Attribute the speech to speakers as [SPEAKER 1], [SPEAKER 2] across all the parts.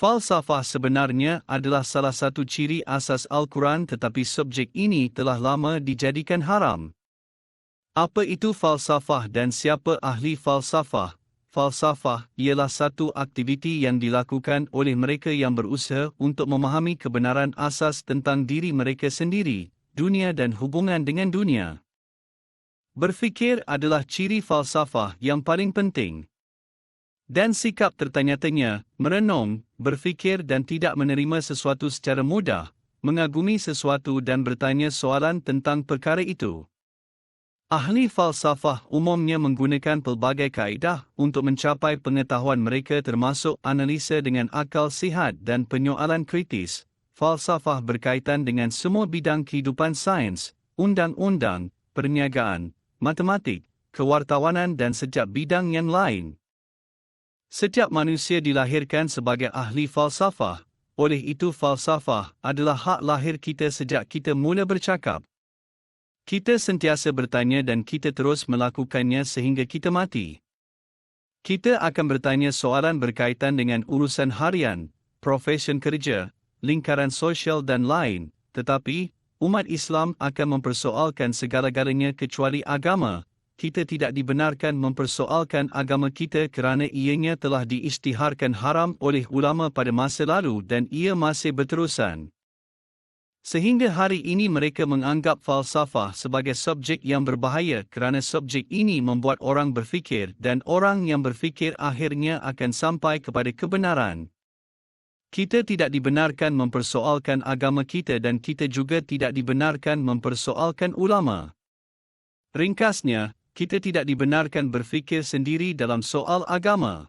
[SPEAKER 1] Falsafah sebenarnya adalah salah satu ciri asas Al-Quran, tetapi subjek ini telah lama dijadikan haram. Apa itu falsafah dan siapa ahli falsafah? Falsafah ialah satu aktiviti yang dilakukan oleh mereka yang berusaha untuk memahami kebenaran asas tentang diri mereka sendiri, dunia dan hubungan dengan dunia. Berfikir adalah ciri falsafah yang paling penting. Dan sikap tertanya-tanya, merenung, berfikir dan tidak menerima sesuatu secara mudah, mengagumi sesuatu dan bertanya soalan tentang perkara itu. Ahli falsafah umumnya menggunakan pelbagai kaedah untuk mencapai pengetahuan mereka, termasuk analisa dengan akal sihat dan penyoalan kritis. Falsafah berkaitan dengan semua bidang kehidupan sains, undang-undang, perniagaan, matematik, kewartawanan dan setiap bidang yang lain. Setiap manusia dilahirkan sebagai ahli falsafah, oleh itu falsafah adalah hak lahir kita sejak kita mula bercakap. Kita sentiasa bertanya dan kita terus melakukannya sehingga kita mati. Kita akan bertanya soalan berkaitan dengan urusan harian, profesion kerja, lingkaran sosial dan lain, tetapi umat Islam akan mempersoalkan segala-galanya kecuali agama. Kita tidak dibenarkan mempersoalkan agama kita kerana ianya telah diisytiharkan haram oleh ulama pada masa lalu dan ia masih berterusan. Sehingga hari ini mereka menganggap falsafah sebagai subjek yang berbahaya kerana subjek ini membuat orang berfikir dan orang yang berfikir akhirnya akan sampai kepada kebenaran. Kita tidak dibenarkan mempersoalkan agama kita dan kita juga tidak dibenarkan mempersoalkan ulama. Ringkasnya, kita tidak dibenarkan berfikir sendiri dalam soal agama.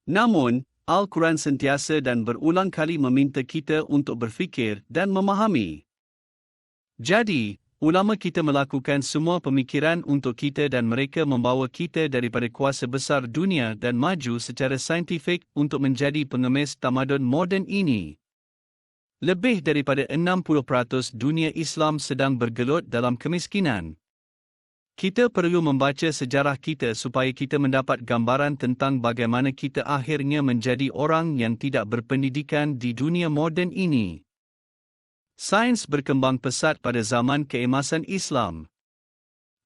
[SPEAKER 1] Namun, Al-Quran sentiasa dan berulang kali meminta kita untuk berfikir dan memahami. Jadi, ulama kita melakukan semua pemikiran untuk kita dan mereka membawa kita daripada kuasa besar dunia dan maju secara saintifik untuk menjadi pengemis tamadun moden ini. Lebih daripada 60% dunia Islam sedang bergelut dalam kemiskinan. Kita perlu membaca sejarah kita supaya kita mendapat gambaran tentang bagaimana kita akhirnya menjadi orang yang tidak berpendidikan di dunia moden ini. Sains berkembang pesat pada zaman keemasan Islam.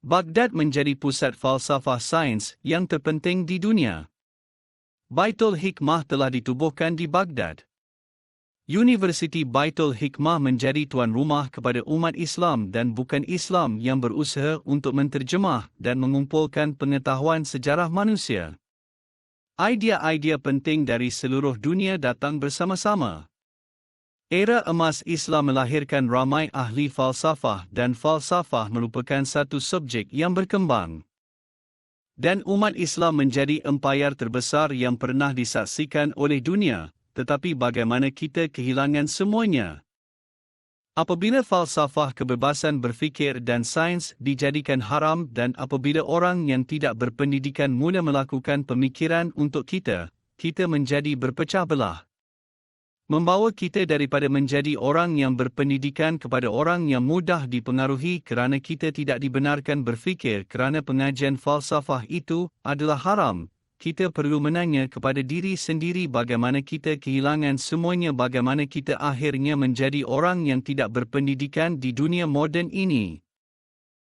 [SPEAKER 1] Baghdad menjadi pusat falsafah sains yang terpenting di dunia. Baitul Hikmah telah ditubuhkan di Baghdad. Universiti Baitul Hikmah menjadi tuan rumah kepada umat Islam dan bukan Islam yang berusaha untuk menterjemah dan mengumpulkan pengetahuan sejarah manusia. Idea-idea penting dari seluruh dunia datang bersama-sama. Era emas Islam melahirkan ramai ahli falsafah dan falsafah merupakan satu subjek yang berkembang. Dan umat Islam menjadi empayar terbesar yang pernah disaksikan oleh dunia. Tetapi bagaimana kita kehilangan semuanya? Apabila falsafah kebebasan berfikir dan sains dijadikan haram dan apabila orang yang tidak berpendidikan mula melakukan pemikiran untuk kita menjadi berpecah belah. Membawa kita daripada menjadi orang yang berpendidikan kepada orang yang mudah dipengaruhi kerana kita tidak dibenarkan berfikir kerana pengajian falsafah itu adalah haram. Kita perlu menanya kepada diri sendiri bagaimana kita kehilangan semuanya, bagaimana kita akhirnya menjadi orang yang tidak berpendidikan di dunia moden ini.